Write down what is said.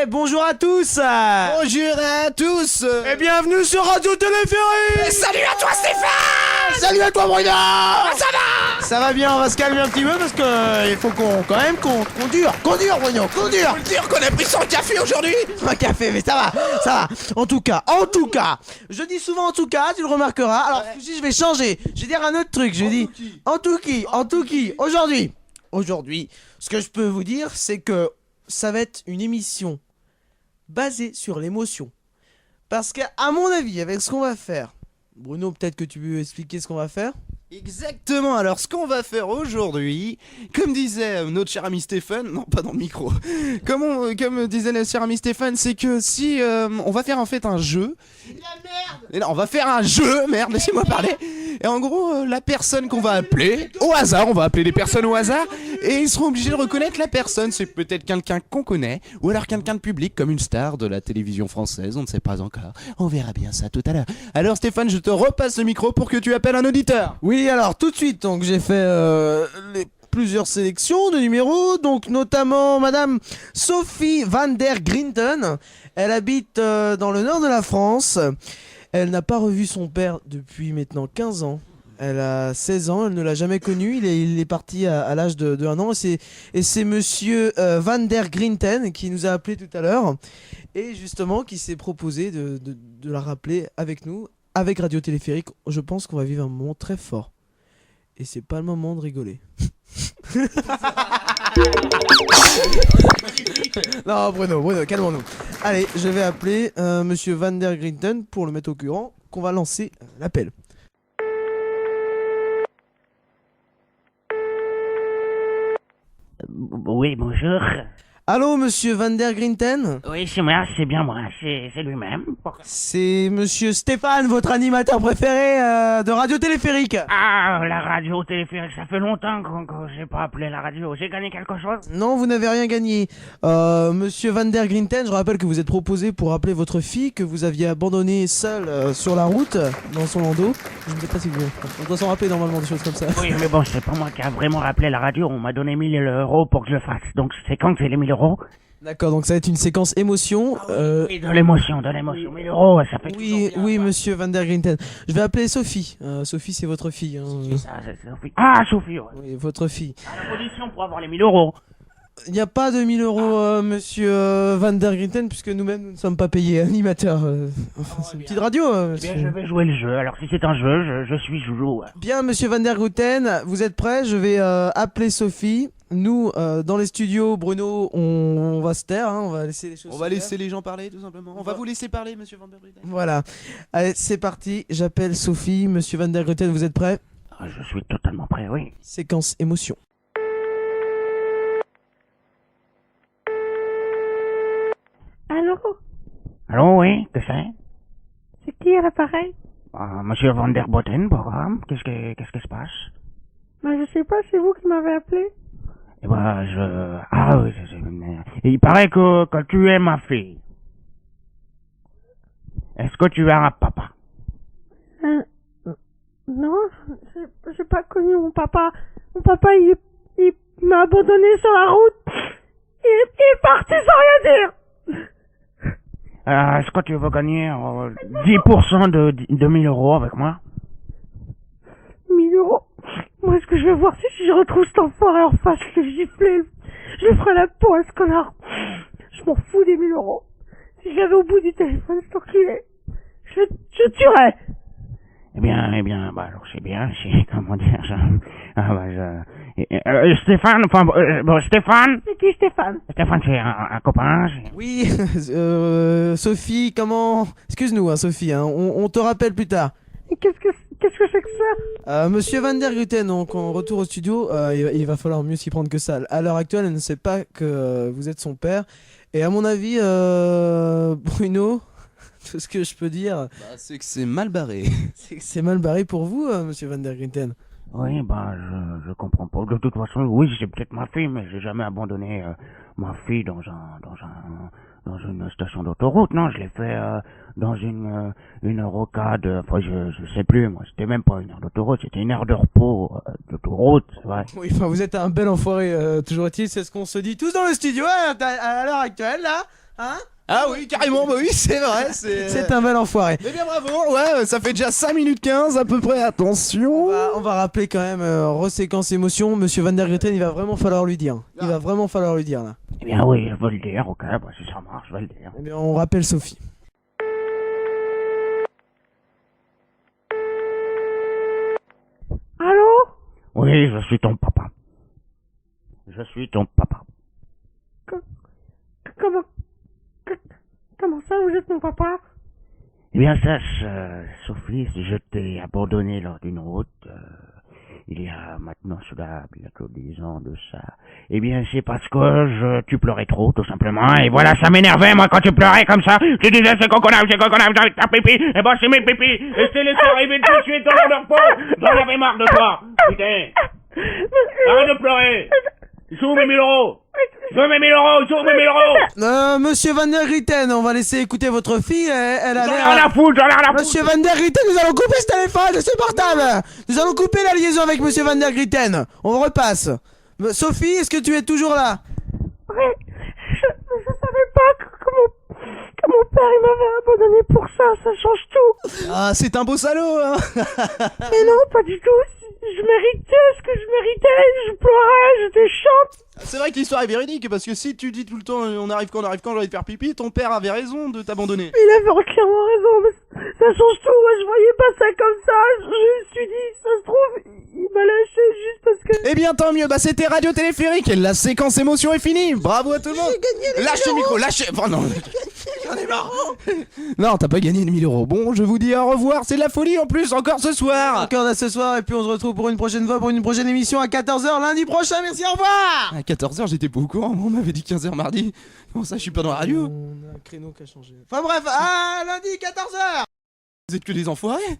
Bonjour à tous. Bonjour à tous. Et bienvenue sur Radio Téléphérique. Salut à toi Stéphane. Salut à toi Bruno. Ça va? Ça va bien, on va se calmer un petit peu parce que il faut qu'on dure Bruno, qu'on dure. Faut le dire qu'on a pris 100 cafés aujourd'hui. Un café, mais ça va. En tout cas, je dis souvent en tout cas, tu le remarqueras. Alors si je vais changer, je vais dire un autre truc. Je dis en tout qui. Aujourd'hui, ce que je peux vous dire, c'est que ça va être une émission basée sur l'émotion. Parce qu'à mon avis, avec ce qu'on va faire, Bruno, peut-être que tu veux expliquer ce qu'on va faire? Exactement, alors ce qu'on va faire aujourd'hui, comme disait notre cher ami Stéphane, non pas dans le micro, comme disait notre cher ami Stéphane, c'est que si on va faire en fait un jeu. Et non, on va faire un jeu, merde, laissez-moi parler. Et en gros, la personne qu'on va appeler, au hasard, on va appeler des personnes au hasard, et ils seront obligés de reconnaître la personne. C'est peut-être quelqu'un qu'on connaît, ou alors quelqu'un de public, comme une star de la télévision française, on ne sait pas encore. On verra bien ça tout à l'heure. Alors Stéphane, je te repasse le micro pour que tu appelles un auditeur. Oui, alors tout de suite, donc j'ai fait plusieurs sélections de numéros, donc notamment Madame Sophie van der Grinten. Elle habite dans le nord de la France. Elle n'a pas revu son père depuis maintenant 15 ans. Elle a 16 ans, elle ne l'a jamais connu. Il est parti à l'âge de 1 an. Et c'est monsieur Van der Grinten qui nous a appelé tout à l'heure. Et justement, qui s'est proposé de la rappeler avec nous, avec Radio Téléphérique. Je pense qu'on va vivre un moment très fort. Et c'est pas le moment de rigoler. Non, Bruno, calmons-nous. Allez, je vais appeler monsieur Van der Grinten pour le mettre au courant qu'on va lancer l'appel. Oui, bonjour. Allô, monsieur Van der Grinten? Oui, c'est moi, c'est bien moi, c'est lui-même. C'est monsieur Stéphane, votre animateur préféré de Radio Téléphérique. Ah, la radio téléphérique, ça fait longtemps que j'ai pas appelé la radio. J'ai gagné quelque chose? Non, vous n'avez rien gagné. Monsieur Van der Grinten, je rappelle que vous êtes proposé pour appeler votre fille que vous aviez abandonnée seule sur la route, dans son landau. Je ne sais pas si vous... On doit s'en rappeler normalement des choses comme ça. Oui, mais bon, c'est pas moi qui a vraiment rappelé la radio. On m'a donné 1000 € pour que je le fasse. Donc, c'est quand que j'ai les 1000 €? D'accord, donc ça va être une séquence émotion. Oui, de l'émotion. 1000 €, ça fait Oui, toujours bien, oui, quoi. monsieur Van der Grinten. Je vais appeler Sophie. Sophie, c'est votre fille. Hein. C'est ça, c'est Sophie. Ah, Sophie, ouais. Oui, votre fille. À la condition pour avoir les 1000 €. Il n'y a pas de 1000 €, monsieur Van der Grinten, puisque nous-mêmes, nous ne sommes pas payés animateurs. Enfin, c'est une petite radio. Eh bien, je vais jouer le jeu. Alors, si c'est un jeu, je suis joujou. Bien, monsieur Van der Grinten, vous êtes prêts? Je vais appeler Sophie. Nous, dans les studios, Bruno, on va se taire, hein, on va laisser les choses. On va laisser les gens parler tout simplement. On va vous laisser parler, monsieur Van der Grinten. Voilà. Allez, c'est parti. J'appelle Sophie. Monsieur Van der Grinten, vous êtes prêts? Je suis totalement prêt, oui. Séquence émotion. Allô? Allô, oui, que c'est? C'est qui à l'appareil? Monsieur Van der Botten, pourquoi? Qu'est-ce qui se passe? Bah je sais pas, c'est vous qui m'avez appelé. Eh ben, Ah oui, il paraît que tu es ma fille. Est-ce que tu as un papa? Non, j'ai pas connu mon papa. Mon papa, il m'a abandonné sur la route. Il est parti sans rien dire. Est-ce que tu veux gagner 10% de 1000 € avec moi? 1000 €. Moi, ce que je vais voir, c'est si je retrouve cet enfoiré en face, je vais gifler. Je lui ferai la peau à ce connard. Je m'en fous des 1000 €. Si j'avais au bout du téléphone, c'est enculé. Je tuerais. Eh bien, bah alors c'est bien, c'est comment dire ça. Stéphane, Stéphane. C'est qui Stéphane? Stéphane, c'est un copain. Oui, Sophie, comment... Excuse-nous, hein, Sophie, hein, on te rappelle plus tard. Et qu'est-ce que c'est que ça? Monsieur Van der Grinten, donc en retour au studio, il va falloir mieux s'y prendre que ça. À l'heure actuelle, elle ne sait pas que vous êtes son père. Et à mon avis, Bruno, tout ce que je peux dire, C'est que c'est mal barré. c'est que c'est mal barré pour vous, monsieur Van der Grinten. Oui, bah, je comprends pas. De toute façon, oui, c'est peut-être ma fille, mais j'ai jamais abandonné ma fille dans dans une station d'autoroute. Non, je l'ai fait dans une rocade. Enfin, je sais plus. Moi, c'était même pas une aire d'autoroute, c'était une aire de repos d'autoroute, c'est vrai. Oui, enfin, vous êtes un bel enfoiré, toujours est-il, c'est ce qu'on se dit tous dans le studio à l'heure actuelle, là, hein? Ah oui, carrément, bah oui, c'est vrai. C'est un bel enfoiré. Eh bien bravo, ouais, ça fait déjà 5 minutes 15 à peu près, attention. On va rappeler quand même, reséquence émotion, Monsieur Van der Greten, il va vraiment falloir lui dire. Il va vraiment falloir lui dire, là. Eh bien oui, je vais le dire, ok, bah si ça marche, je vais le dire. Eh bien, on rappelle Sophie. Allô? Oui, je suis ton papa. Je suis ton papa. Comment... Comment ça, vous êtes mon papa? Eh bien, sache, Sophie, si je t'ai abandonné lors d'une route, il y a maintenant cela, bientôt 10 ans de ça, eh bien, c'est parce que tu pleurais trop, tout simplement, et voilà, ça m'énervait, moi, quand tu pleurais comme ça, tu disais, c'est conconable, t'as pipi, et ben, c'est mes pipis, et c'est laissé arriver tout de suite dans leur peau, j'en avais marre de toi, putain, arrête de pleurer, ils sont où mes 1000 euros? Je veux mes 1000 euros, ils sont où mes 1000 euros? Monsieur Van der Greten, on va laisser écouter votre fille, elle a J'en ai l'air... rien à foutre, j'en ai rien à foutre. Monsieur Van der Greten, nous allons couper ce téléphone, ce portable. Nous allons couper la liaison avec Monsieur Van der Greten. On repasse. Sophie, est-ce que tu es toujours là? Oui, je savais pas que mon père il m'avait abandonné pour ça change tout. Ah, c'est un beau salaud, hein. Mais non, pas du tout. Je méritais ce que je méritais, je pleurais, j'étais chante. C'est vrai que l'histoire est véridique, parce que si tu dis tout le temps on arrive quand, j'ai envie de faire pipi, ton père avait raison de t'abandonner. Il avait entièrement raison, mais ça change tout. Moi, je voyais pas ça comme ça. Je me suis dit, ça se trouve, il m'a lâché juste parce que... Eh bien tant mieux, bah c'était Radio Téléphérique, et la séquence émotion est finie. Bravo à tout le monde. Lâchez le micro, lâchez. Oh non, j'en ai marre. Non, t'as pas gagné les 1000 euros. Bon, je vous dis au revoir, c'est de la folie en plus, encore ce soir. Encore là ce soir, et puis on se retrouve pour une prochaine fois, pour une prochaine émission à 14h lundi prochain. Merci, au revoir. À 14h, j'étais pas au courant, on m'avait dit 15h mardi. Comment ça, je suis pas dans la radio? On a un créneau qui a changé. Enfin bref, à lundi 14h. Vous êtes que des enfoirés.